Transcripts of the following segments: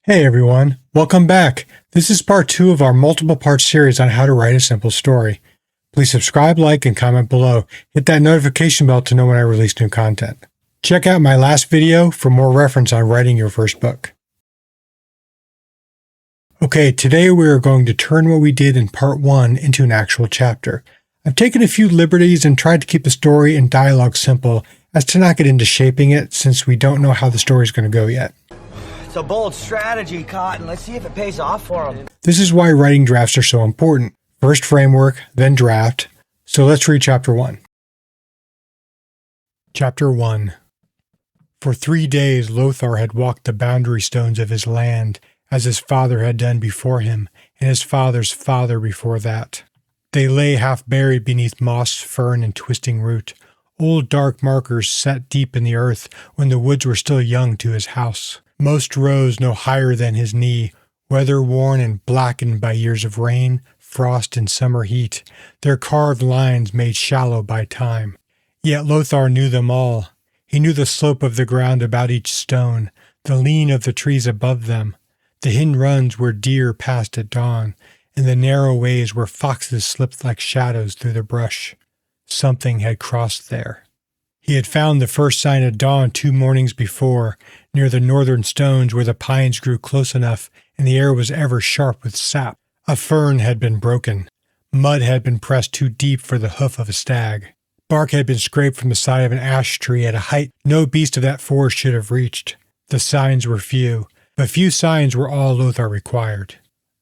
Hey everyone, welcome back. This is part 2 of our multiple part series on how to write a simple story. Please subscribe, like, and comment below. Hit that notification bell to know when I release new content. Check out my last video for more reference on writing your first book. Okay, today we are going to turn what we did in part 1 into an actual chapter. I've taken a few liberties and tried to keep the story and dialogue simple as to not get into shaping it since we don't know how the story is going to go yet. It's a bold strategy, Cotton. Let's see if it pays off for him. This is why writing drafts are so important. First framework, then draft. So let's read Chapter 1. Chapter 1. For 3 days Lothar had walked the boundary stones of his land, as his father had done before him, and his father's father before that. They lay half buried beneath moss, fern, and twisting root, old dark markers set deep in the earth when the woods were still young to his house. Most rose no higher than his knee, weather-worn and blackened by years of rain, frost, and summer heat, their carved lines made shallow by time. Yet Lothar knew them all. He knew the slope of the ground about each stone, the lean of the trees above them, the hidden runs where deer passed at dawn, and the narrow ways where foxes slipped like shadows through the brush. Something had crossed there. He had found the first sign of dawn 2 mornings before, near the northern stones where the pines grew close enough and the air was ever sharp with sap. A fern had been broken. Mud had been pressed too deep for the hoof of a stag. Bark had been scraped from the side of an ash tree at a height no beast of that forest should have reached. The signs were few, but few signs were all Lothar required.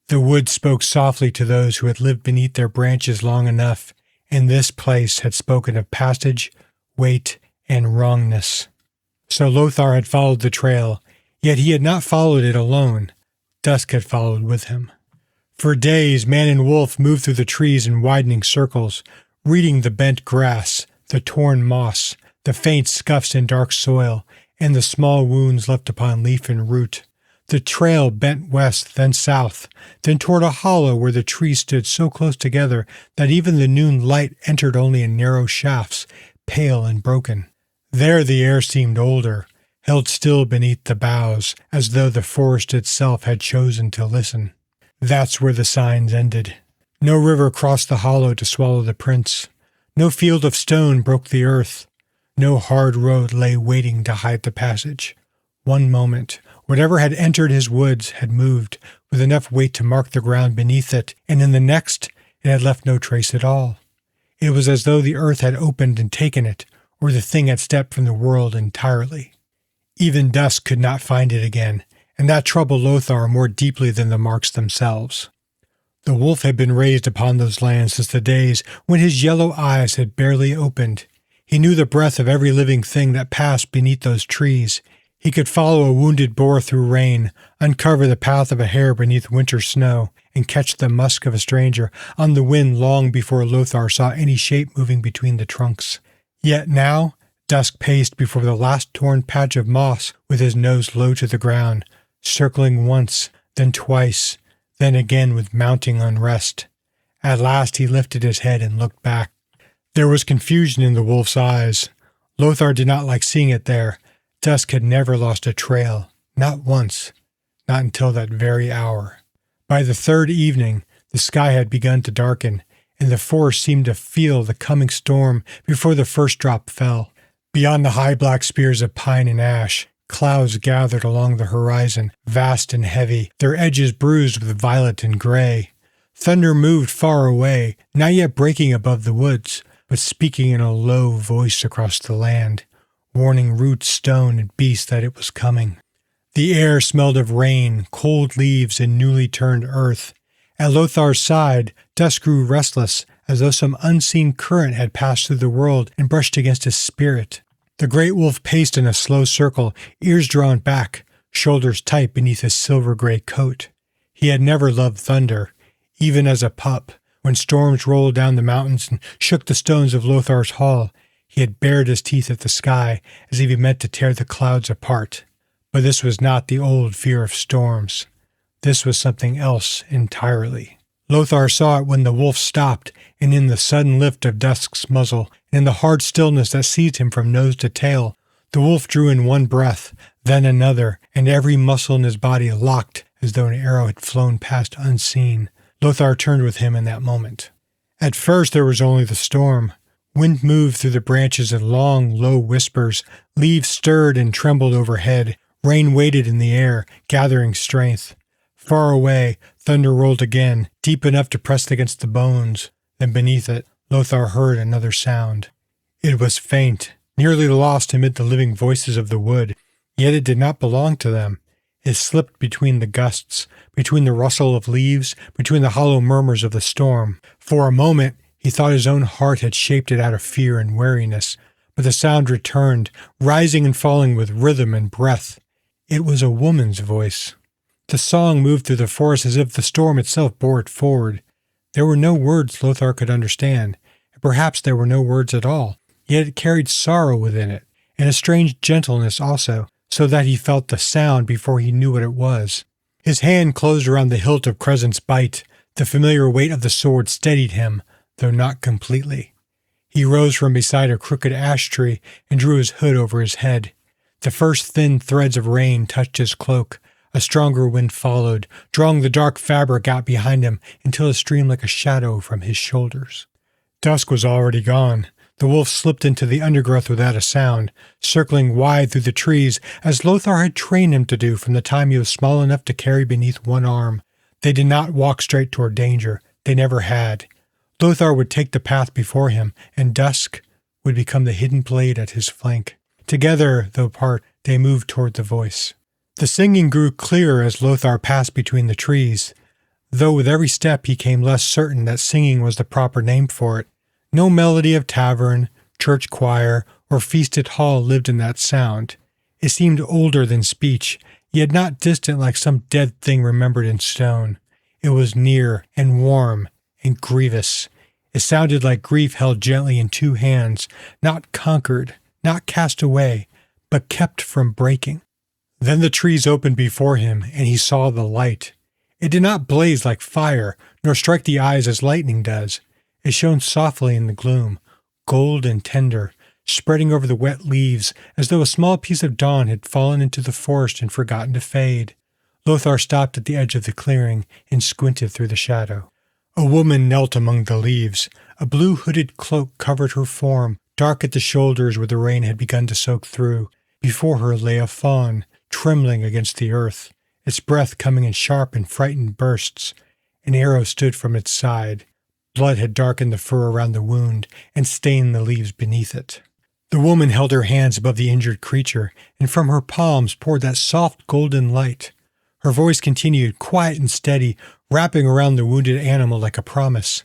The woods spoke softly to those who had lived beneath their branches long enough, and this place had spoken of passage, weight, and wrongness. So Lothar had followed the trail, yet he had not followed it alone. Dusk had followed with him. For days, man and wolf moved through the trees in widening circles, reading the bent grass, the torn moss, the faint scuffs in dark soil, and the small wounds left upon leaf and root. The trail bent west, then south, then toward a hollow where the trees stood so close together that even the noon light entered only in narrow shafts, pale and broken. There the air seemed older, held still beneath the boughs, as though the forest itself had chosen to listen. That's where the signs ended. No river crossed the hollow to swallow the prince. No field of stone broke the earth. No hard road lay waiting to hide the passage. One moment, whatever had entered his woods had moved, with enough weight to mark the ground beneath it, and in the next it had left no trace at all. It was as though the earth had opened and taken it, or the thing had stepped from the world entirely. Even Dusk could not find it again, and that troubled Lothar more deeply than the marks themselves. The wolf had been raised upon those lands since the days when his yellow eyes had barely opened. He knew the breath of every living thing that passed beneath those trees. He could follow a wounded boar through rain, uncover the path of a hare beneath winter snow, and catch the musk of a stranger on the wind long before Lothar saw any shape moving between the trunks. Yet now, Dusk paced before the last torn patch of moss with his nose low to the ground, circling once, then twice, then again with mounting unrest. At last he lifted his head and looked back. There was confusion in the wolf's eyes. Lothar did not like seeing it there. Dusk had never lost a trail, not once, not until that very hour. By the third evening, the sky had begun to darken, and the forest seemed to feel the coming storm before the first drop fell. Beyond the high black spears of pine and ash, clouds gathered along the horizon, vast and heavy, their edges bruised with violet and gray. Thunder moved far away, not yet breaking above the woods, but speaking in a low voice across the land, warning roots, stone, and beasts that it was coming. The air smelled of rain, cold leaves, and newly turned earth. At Lothar's side, Dusk grew restless, as though some unseen current had passed through the world and brushed against his spirit. The great wolf paced in a slow circle, ears drawn back, shoulders tight beneath his silver-gray coat. He had never loved thunder, even as a pup. When storms rolled down the mountains and shook the stones of Lothar's hall, he had bared his teeth at the sky as if he meant to tear the clouds apart. But this was not the old fear of storms. This was something else entirely. Lothar saw it when the wolf stopped, and in the sudden lift of Dusk's muzzle, and in the hard stillness that seized him from nose to tail, the wolf drew in one breath, then another, and every muscle in his body locked as though an arrow had flown past unseen. Lothar turned with him in that moment. At first there was only the storm. Wind moved through the branches in long, low whispers. Leaves stirred and trembled overhead. Rain waited in the air, gathering strength. Far away, thunder rolled again, deep enough to press against the bones. Then beneath it, Lothar heard another sound. It was faint, nearly lost amid the living voices of the wood, yet it did not belong to them. It slipped between the gusts, between the rustle of leaves, between the hollow murmurs of the storm. For a moment, he thought his own heart had shaped it out of fear and weariness, but the sound returned, rising and falling with rhythm and breath. It was a woman's voice. The song moved through the forest as if the storm itself bore it forward. There were no words Lothar could understand, and perhaps there were no words at all, yet it carried sorrow within it, and a strange gentleness also, so that he felt the sound before he knew what it was. His hand closed around the hilt of Crescent's bite. The familiar weight of the sword steadied him, though not completely. He rose from beside a crooked ash tree and drew his hood over his head. The first thin threads of rain touched his cloak. A stronger wind followed, drawing the dark fabric out behind him until it streamed like a shadow from his shoulders. Dusk was already gone. The wolf slipped into the undergrowth without a sound, circling wide through the trees as Lothar had trained him to do from the time he was small enough to carry beneath one arm. They did not walk straight toward danger. They never had. Lothar would take the path before him, and Dusk would become the hidden blade at his flank. Together, though apart, they moved toward the voice. The singing grew clearer as Lothar passed between the trees, though with every step he came less certain that singing was the proper name for it. No melody of tavern, church choir, or feasted hall lived in that sound. It seemed older than speech, yet not distant like some dead thing remembered in stone. It was near and warm and grievous. It sounded like grief held gently in two hands, not conquered, not cast away, but kept from breaking. Then the trees opened before him, and he saw the light. It did not blaze like fire, nor strike the eyes as lightning does. It shone softly in the gloom, gold and tender, spreading over the wet leaves as though a small piece of dawn had fallen into the forest and forgotten to fade. Lothar stopped at the edge of the clearing and squinted through the shadow. A woman knelt among the leaves. A blue hooded cloak covered her form, dark at the shoulders where the rain had begun to soak through. Before her lay a fawn, trembling against the earth, its breath coming in sharp and frightened bursts. An arrow stood from its side. Blood had darkened the fur around the wound and stained the leaves beneath it. The woman held her hands above the injured creature, and from her palms poured that soft golden light. Her voice continued, quiet and steady, wrapping around the wounded animal like a promise.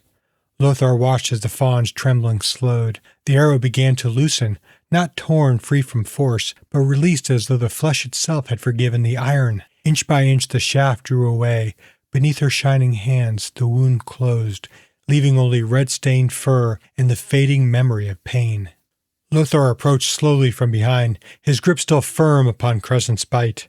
Lothar watched as the fawn's trembling slowed. The arrow began to loosen, not torn free from force, but released as though the flesh itself had forgiven the iron. Inch by inch the shaft drew away. Beneath her shining hands the wound closed, leaving only red-stained fur and the fading memory of pain. Lothar approached slowly from behind, his grip still firm upon Crescent's bite.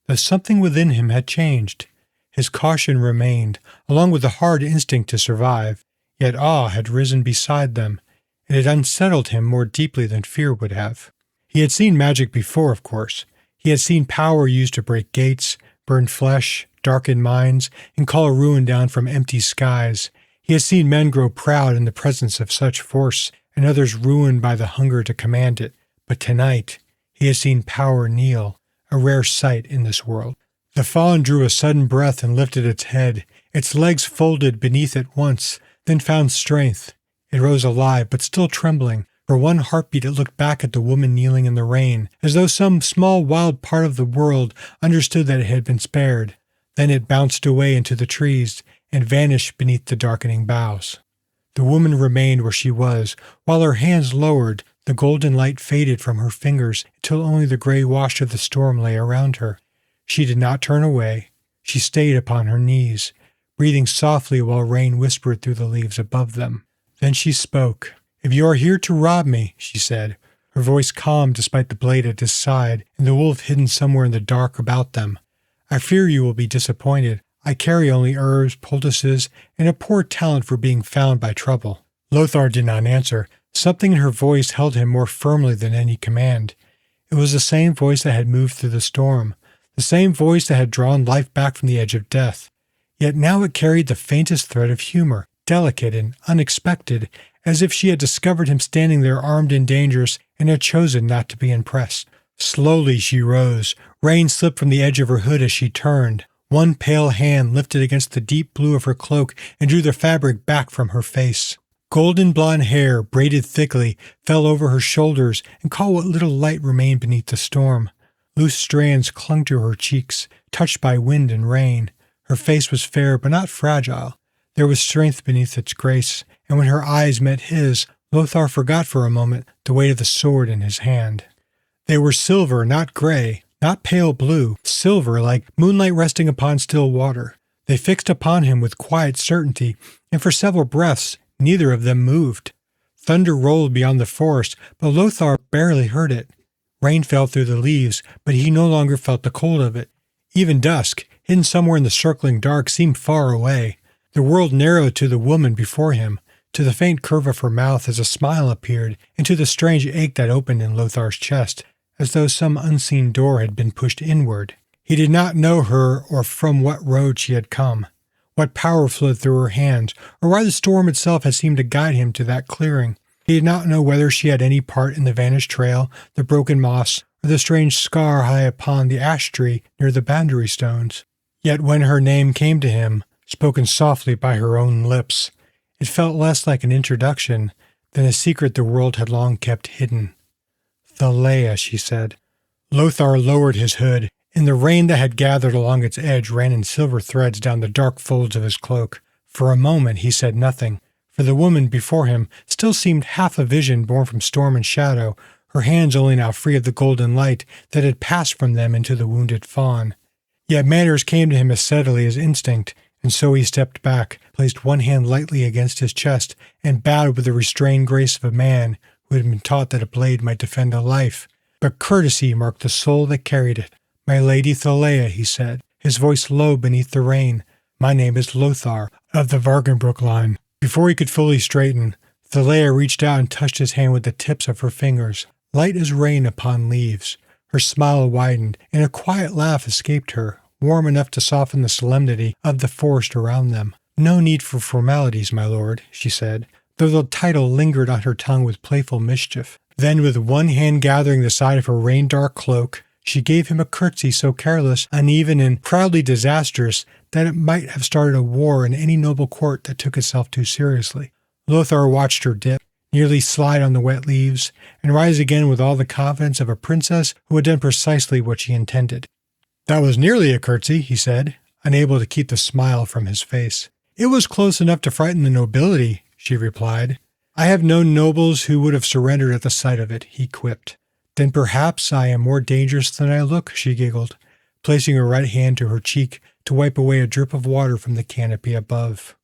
Though something within him had changed. His caution remained, along with the hard instinct to survive, yet awe had risen beside them. It had unsettled him more deeply than fear would have. He had seen magic before, of course. He had seen power used to break gates, burn flesh, darken minds, and call a ruin down from empty skies. He had seen men grow proud in the presence of such force, and others ruined by the hunger to command it. But tonight, he had seen power kneel, a rare sight in this world. The fawn drew a sudden breath and lifted its head. Its legs folded beneath it once, then found strength. It rose alive, but still trembling. For one heartbeat it looked back at the woman kneeling in the rain, as though some small wild part of the world understood that it had been spared. Then it bounced away into the trees and vanished beneath the darkening boughs. The woman remained where she was, while her hands lowered. The golden light faded from her fingers until only the gray wash of the storm lay around her. She did not turn away. She stayed upon her knees, breathing softly while rain whispered through the leaves above them. Then she spoke. "If you are here to rob me," she said, her voice calm despite the blade at his side and the wolf hidden somewhere in the dark about them, "I fear you will be disappointed. I carry only herbs, poultices, and a poor talent for being found by trouble." Lothar did not answer. Something in her voice held him more firmly than any command. It was the same voice that had moved through the storm, the same voice that had drawn life back from the edge of death. Yet now it carried the faintest thread of humor, delicate and unexpected, as if she had discovered him standing there armed and dangerous and had chosen not to be impressed. Slowly she rose. Rain slipped from the edge of her hood as she turned. One pale hand lifted against the deep blue of her cloak and drew the fabric back from her face. Golden blonde hair, braided thickly, fell over her shoulders and caught what little light remained beneath the storm. Loose strands clung to her cheeks, touched by wind and rain. Her face was fair but not fragile. There was strength beneath its grace, and when her eyes met his, Lothar forgot for a moment the weight of the sword in his hand. They were silver, not gray, not pale blue, silver like moonlight resting upon still water. They fixed upon him with quiet certainty, and for several breaths neither of them moved. Thunder rolled beyond the forest, but Lothar barely heard it. Rain fell through the leaves, but he no longer felt the cold of it. Even Dusk, hidden somewhere in the circling dark, seemed far away. The world narrowed to the woman before him, to the faint curve of her mouth as a smile appeared, and to the strange ache that opened in Lothar's chest, as though some unseen door had been pushed inward. He did not know her or from what road she had come, what power flowed through her hands, or why the storm itself had seemed to guide him to that clearing. He did not know whether she had any part in the vanished trail, the broken moss, or the strange scar high upon the ash tree near the boundary stones. Yet when her name came to him, spoken softly by her own lips, it felt less like an introduction than a secret the world had long kept hidden. "Thalleia," she said. Lothar lowered his hood, and the rain that had gathered along its edge ran in silver threads down the dark folds of his cloak. For a moment he said nothing, for the woman before him still seemed half a vision born from storm and shadow, her hands only now free of the golden light that had passed from them into the wounded fawn. Yet matters came to him as steadily as instinct, and so he stepped back, placed one hand lightly against his chest, and bowed with the restrained grace of a man who had been taught that a blade might defend a life. But courtesy marked the soul that carried it. "My lady Thalleia," he said, his voice low beneath the rain. "My name is Lothar, of the Vargenbrok line." Before he could fully straighten, Thalleia reached out and touched his hand with the tips of her fingers, light as rain upon leaves. Her smile widened, and a quiet laugh escaped her, warm enough to soften the solemnity of the forest around them. "No need for formalities, my lord," she said, though the title lingered on her tongue with playful mischief. Then, with one hand gathering the side of her rain-dark cloak, she gave him a curtsy so careless, uneven, and proudly disastrous that it might have started a war in any noble court that took itself too seriously. Lothar watched her dip, nearly slide on the wet leaves, and rise again with all the confidence of a princess who had done precisely what she intended. "That was nearly a curtsy," he said, unable to keep the smile from his face. "It was close enough to frighten the nobility," she replied. "I have known nobles who would have surrendered at the sight of it," he quipped. "Then perhaps I am more dangerous than I look," she giggled, placing her right hand to her cheek to wipe away a drip of water from the canopy above.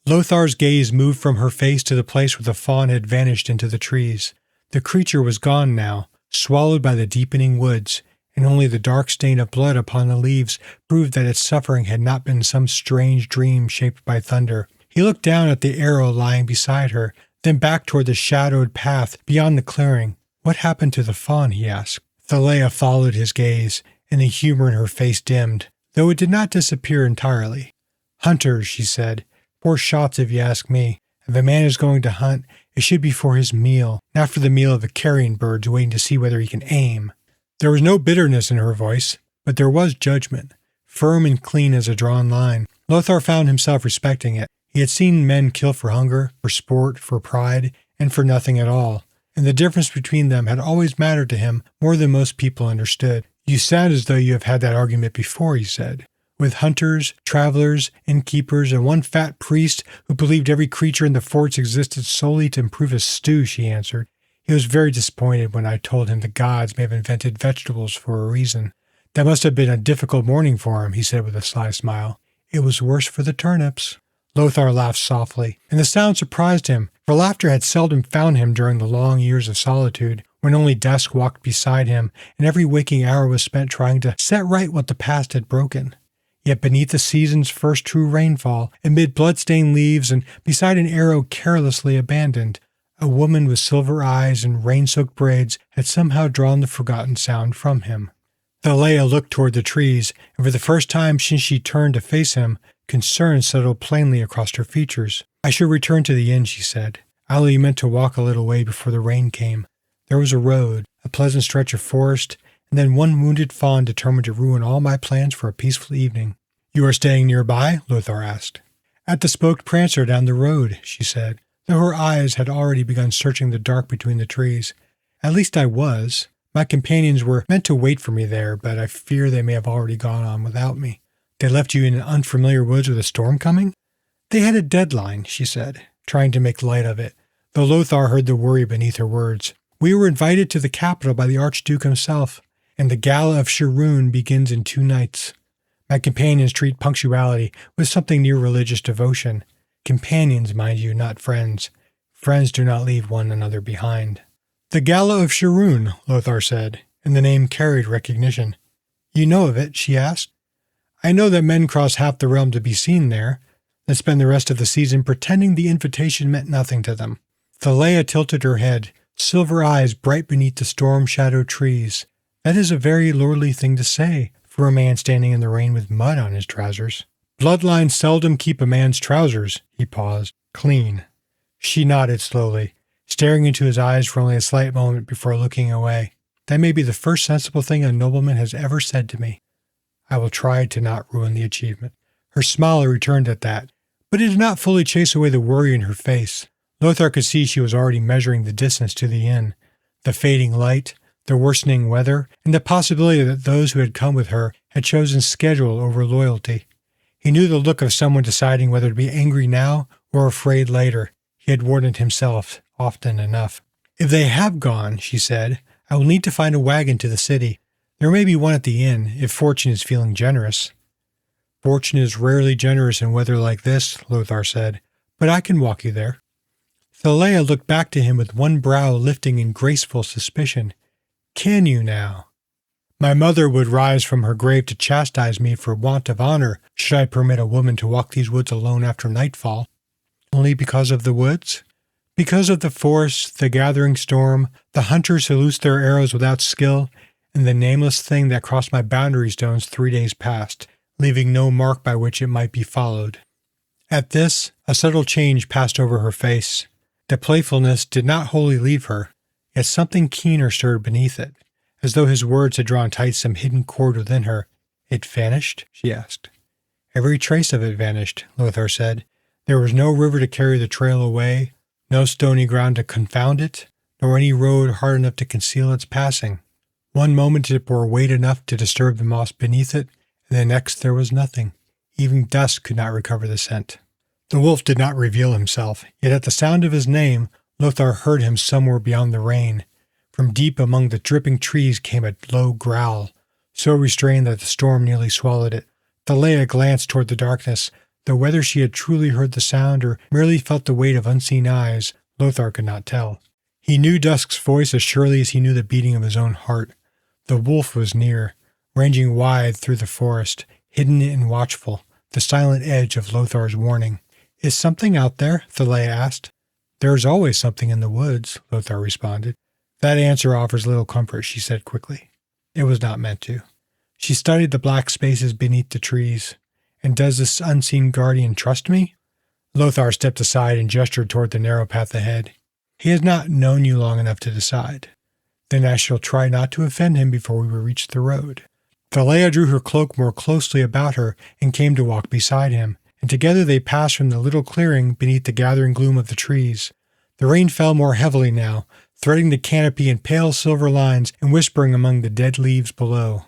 Lothar's gaze moved from her face to the place where the fawn had vanished into the trees. The creature was gone now, swallowed by the deepening woods, and only the dark stain of blood upon the leaves proved that its suffering had not been some strange dream shaped by thunder. He looked down at the arrow lying beside her, then back toward the shadowed path beyond the clearing. "What happened to the fawn?" he asked. Thalleia followed his gaze, and the humor in her face dimmed, though it did not disappear entirely. "Hunters," she said. "Poor shots if you ask me. If a man is going to hunt, it should be for his meal, not for the meal of the carrion birds waiting to see whether he can aim." There was no bitterness in her voice, but there was judgment, firm and clean as a drawn line. Lothar found himself respecting it. He had seen men kill for hunger, for sport, for pride, and for nothing at all, and the difference between them had always mattered to him more than most people understood. "You sound as though you have had that argument before," he said. "With hunters, travelers, innkeepers, and one fat priest who believed every creature in the forest existed solely to improve his stew," she answered. "He was very disappointed when I told him the gods may have invented vegetables for a reason." "That must have been a difficult morning for him," he said with a sly smile. "It was worse for the turnips." Lothar laughed softly, and the sound surprised him, for laughter had seldom found him during the long years of solitude, when only Dusk walked beside him, and every waking hour was spent trying to set right what the past had broken. Yet beneath the season's first true rainfall, amid blood-stained leaves and beside an arrow carelessly abandoned, A woman with silver eyes and rain-soaked braids had somehow drawn the forgotten sound from him. Thalleia looked toward the trees, and for the first time since she turned to face him, concern settled plainly across her features. "I should return to the inn," she said. "I only meant to walk a little way before the rain came. There was a road, a pleasant stretch of forest, and then one wounded fawn determined to ruin all my plans for a peaceful evening." "You are staying nearby?" Lothar asked. "At the spoked prancer down the road," she said, though her eyes had already begun searching the dark between the trees. "At least I was. My companions were meant to wait for me there, but I fear they may have already gone on without me." "They left you in unfamiliar woods with a storm coming?" "They had a deadline," she said, trying to make light of it, though Lothar heard the worry beneath her words. "We were invited to the capital by the Archduke himself, and the Gala of Sharoon begins in 2 nights. My companions treat punctuality with something near religious devotion. Companions, mind you, not friends. Friends do not leave one another behind." "The Gala of Sharoon," Lothar said, and the name carried recognition. "You know of it?" she asked. "I know that men cross half the realm to be seen there, then spend the rest of the season pretending the invitation meant nothing to them." Thalleia tilted her head, silver eyes bright beneath the storm-shadowed trees. "That is a very lordly thing to say for a man standing in the rain with mud on his trousers." "Bloodlines seldom keep a man's trousers," he paused, "clean." She nodded slowly, staring into his eyes for only a slight moment before looking away. "That may be the first sensible thing a nobleman has ever said to me. I will try to not ruin the achievement." Her smile returned at that, but it did not fully chase away the worry in her face. Lothar could see she was already measuring the distance to the inn, the fading light, the worsening weather, and the possibility that those who had come with her had chosen schedule over loyalty. He knew the look of someone deciding whether to be angry now or afraid later. He had warned himself often enough. "If they have gone," she said, "I will need to find a wagon to the city. There may be one at the inn, if fortune is feeling generous." "Fortune is rarely generous in weather like this," Lothar said, "but I can walk you there." Thalleia looked back to him with one brow lifting in graceful suspicion. "Can you now?" "My mother would rise from her grave to chastise me for want of honor should I permit a woman to walk these woods alone after nightfall." "Only because of the woods?" "Because of the forest, the gathering storm, the hunters who loosed their arrows without skill, and the nameless thing that crossed my boundary stones 3 days past, leaving no mark by which it might be followed." At this, a subtle change passed over her face. The playfulness did not wholly leave her, yet something keener stirred beneath it, as though his words had drawn tight some hidden chord within her. "It vanished?" she asked. "Every trace of it vanished," Lothar said. "There was no river to carry the trail away, no stony ground to confound it, nor any road hard enough to conceal its passing. One moment it bore weight enough to disturb the moss beneath it, and the next there was nothing. Even Dusk could not recover the scent." The wolf did not reveal himself, yet at the sound of his name, Lothar heard him somewhere beyond the rain. From deep among the dripping trees came a low growl, so restrained that the storm nearly swallowed it. Thalleia glanced toward the darkness, though whether she had truly heard the sound or merely felt the weight of unseen eyes, Lothar could not tell. He knew Dusk's voice as surely as he knew the beating of his own heart. The wolf was near, ranging wide through the forest, hidden and watchful, the silent edge of Lothar's warning. "Is something out there?" Thalleia asked. "There is always something in the woods," Lothar responded. "That answer offers little comfort," she said quickly. It was not meant to. She studied the black spaces beneath the trees. "And does this unseen guardian trust me?" Lothar stepped aside and gestured toward the narrow path ahead. "He has not known you long enough to decide." "Then I shall try not to offend him before we reach the road." Thalleia drew her cloak more closely about her and came to walk beside him, and together they passed from the little clearing beneath the gathering gloom of the trees. The rain fell more heavily now, threading the canopy in pale silver lines and whispering among the dead leaves below.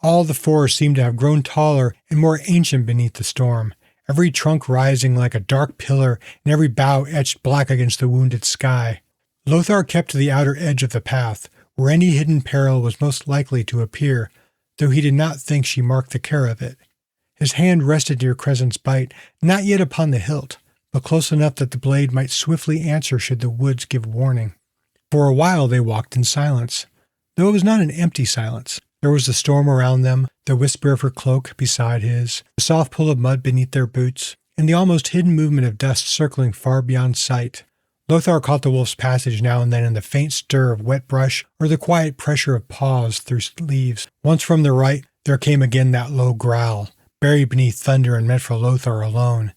All the forest seemed to have grown taller and more ancient beneath the storm, every trunk rising like a dark pillar and every bough etched black against the wounded sky. Lothar kept to the outer edge of the path, where any hidden peril was most likely to appear, though he did not think she marked the care of it. His hand rested near Crescent's bite, not yet upon the hilt, but close enough that the blade might swiftly answer should the woods give warning. For a while they walked in silence, though it was not an empty silence. There was the storm around them, the whisper of her cloak beside his, the soft pull of mud beneath their boots, and the almost hidden movement of dust circling far beyond sight. Lothar caught the wolf's passage now and then in the faint stir of wet brush or the quiet pressure of paws through leaves. Once from the right, there came again that low growl, buried beneath thunder and meant for Lothar alone.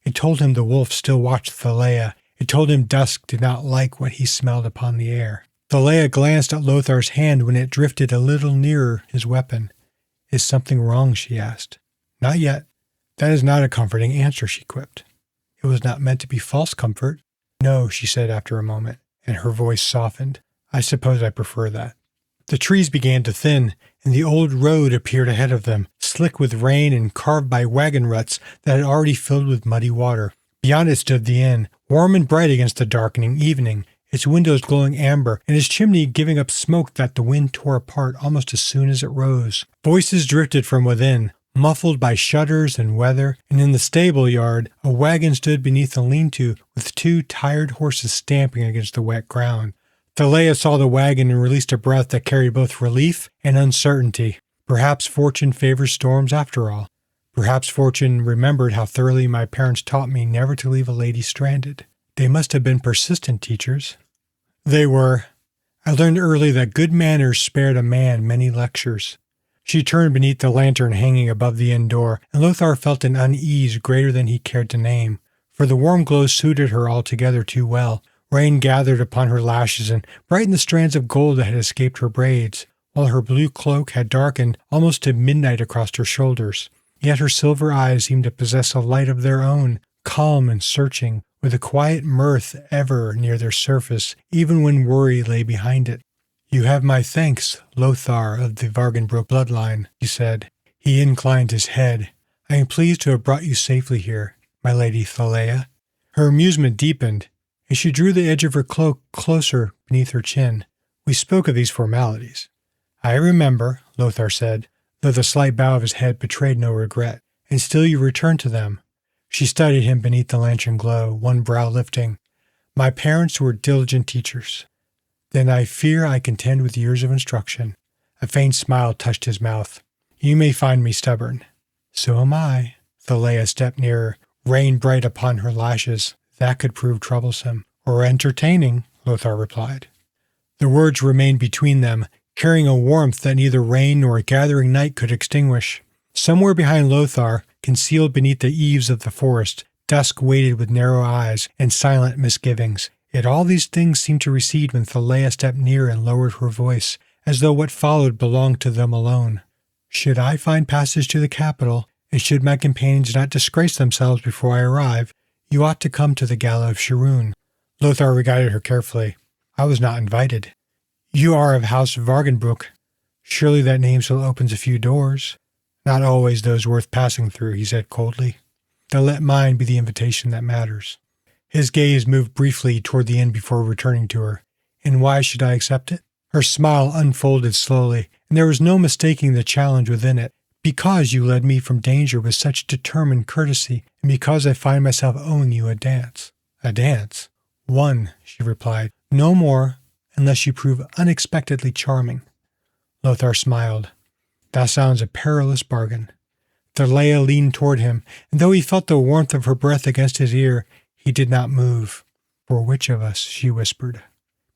It told him the wolf still watched Thalleia. It told him Dusk did not like what he smelled upon the air. Thalleia glanced at Lothar's hand when it drifted a little nearer his weapon. "Is something wrong?" she asked. "Not yet." "That is not a comforting answer," she quipped. "It was not meant to be false comfort." "No," she said after a moment, and her voice softened. "I suppose I prefer that." The trees began to thin, and the old road appeared ahead of them, slick with rain and carved by wagon ruts that had already filled with muddy water. Beyond it stood the inn, warm and bright against the darkening evening, its windows glowing amber, and its chimney giving up smoke that the wind tore apart almost as soon as it rose. Voices drifted from within, muffled by shutters and weather, and in the stable yard a wagon stood beneath a lean-to with 2 tired horses stamping against the wet ground. Thalleia saw the wagon and released a breath that carried both relief and uncertainty. Perhaps fortune favors storms after all. Perhaps fortune remembered how thoroughly my parents taught me never to leave a lady stranded. They must have been persistent teachers. They were. I learned early that good manners spared a man many lectures. She turned beneath the lantern hanging above the inn door, and Lothar felt an unease greater than he cared to name, for the warm glow suited her altogether too well. Rain gathered upon her lashes and brightened the strands of gold that had escaped her braids, while her blue cloak had darkened almost to midnight across her shoulders. Yet her silver eyes seemed to possess a light of their own, calm and searching, with a quiet mirth ever near their surface, even when worry lay behind it. "You have my thanks, Lothar of the Vargenbrok bloodline," he said. He inclined his head. "I am pleased to have brought you safely here, my lady Thalleia." Her amusement deepened, and she drew the edge of her cloak closer beneath her chin. "We spoke of these formalities." "I remember," Lothar said, though the slight bow of his head betrayed no regret. "And still you return to them." She studied him beneath the lantern glow, one brow lifting. "My parents were diligent teachers." "Then I fear I contend with years of instruction." A faint smile touched his mouth. "You may find me stubborn." "So am I." Thalleia stepped nearer, rain bright upon her lashes. "That could prove troublesome." "Or entertaining," Lothar replied. The words remained between them, carrying a warmth that neither rain nor gathering night could extinguish. Somewhere behind Lothar, concealed beneath the eaves of the forest, Dusk waited with narrow eyes and silent misgivings. Yet all these things seemed to recede when Thalleia stepped near and lowered her voice, as though what followed belonged to them alone. "Should I find passage to the capital, and should my companions not disgrace themselves before I arrive, you ought to come to the gala of Sharoon." Lothar regarded her carefully. "I was not invited." "You are of House Vargenbrok. Surely that name still opens a few doors." "Not always those worth passing through," he said coldly. "Then let mine be the invitation that matters." His gaze moved briefly toward the inn before returning to her. "And why should I accept it?" Her smile unfolded slowly, and there was no mistaking the challenge within it. "Because you led me from danger with such determined courtesy, and because I find myself owing you a dance." "A dance?" "One," she replied. "No more, unless you prove unexpectedly charming." Lothar smiled. "That sounds a perilous bargain." Thalleia leaned toward him, and though he felt the warmth of her breath against his ear, he did not move. "For which of us?" she whispered.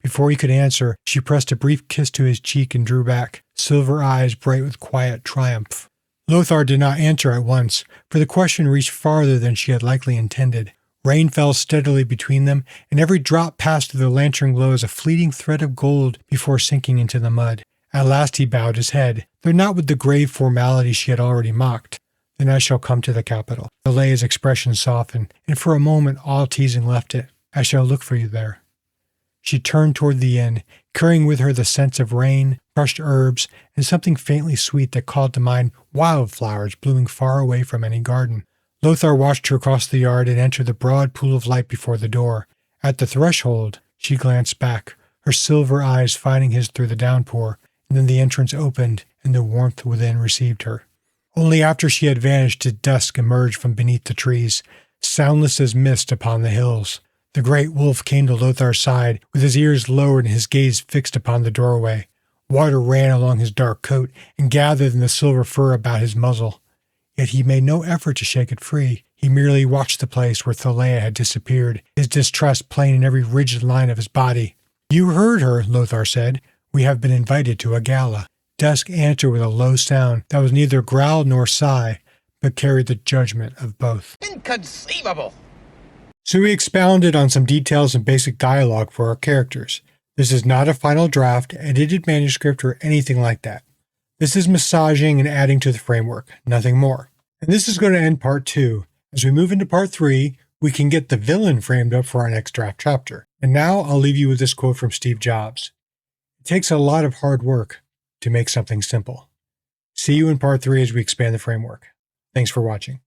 Before he could answer, she pressed a brief kiss to his cheek and drew back, silver eyes bright with quiet triumph. Lothar did not answer at once, for the question reached farther than she had likely intended. Rain fell steadily between them, and every drop passed through the lantern glow as a fleeting thread of gold before sinking into the mud. At last he bowed his head, though not with the grave formality she had already mocked. "Then I shall come to the capital." Thalleia's expression softened, and for a moment all teasing left it. "I shall look for you there." She turned toward the inn, carrying with her the scents of rain, crushed herbs, and something faintly sweet that called to mind wildflowers blooming far away from any garden. Lothar watched her cross the yard and enter the broad pool of light before the door. At the threshold, she glanced back, her silver eyes finding his through the downpour, and then the entrance opened, and the warmth within received her. Only after she had vanished did Dusk emerge from beneath the trees, soundless as mist upon the hills. The great wolf came to Lothar's side, with his ears lowered and his gaze fixed upon the doorway. Water ran along his dark coat and gathered in the silver fur about his muzzle. Yet he made no effort to shake it free. He merely watched the place where Thalleia had disappeared, his distrust plain in every rigid line of his body. "You heard her," Lothar said. "We have been invited to a gala." Dusk answered with a low sound that was neither growl nor sigh, but carried the judgment of both. Inconceivable! So we expounded on some details and basic dialogue for our characters. This is not a final draft, edited manuscript, or anything like that. This is massaging and adding to the framework, nothing more. And this is going to end part 2. As we move into part 3, we can get the villain framed up for our next draft chapter. And now I'll leave you with this quote from Steve Jobs. "It takes a lot of hard work to make something simple." See you in part 3 as we expand the framework. Thanks for watching.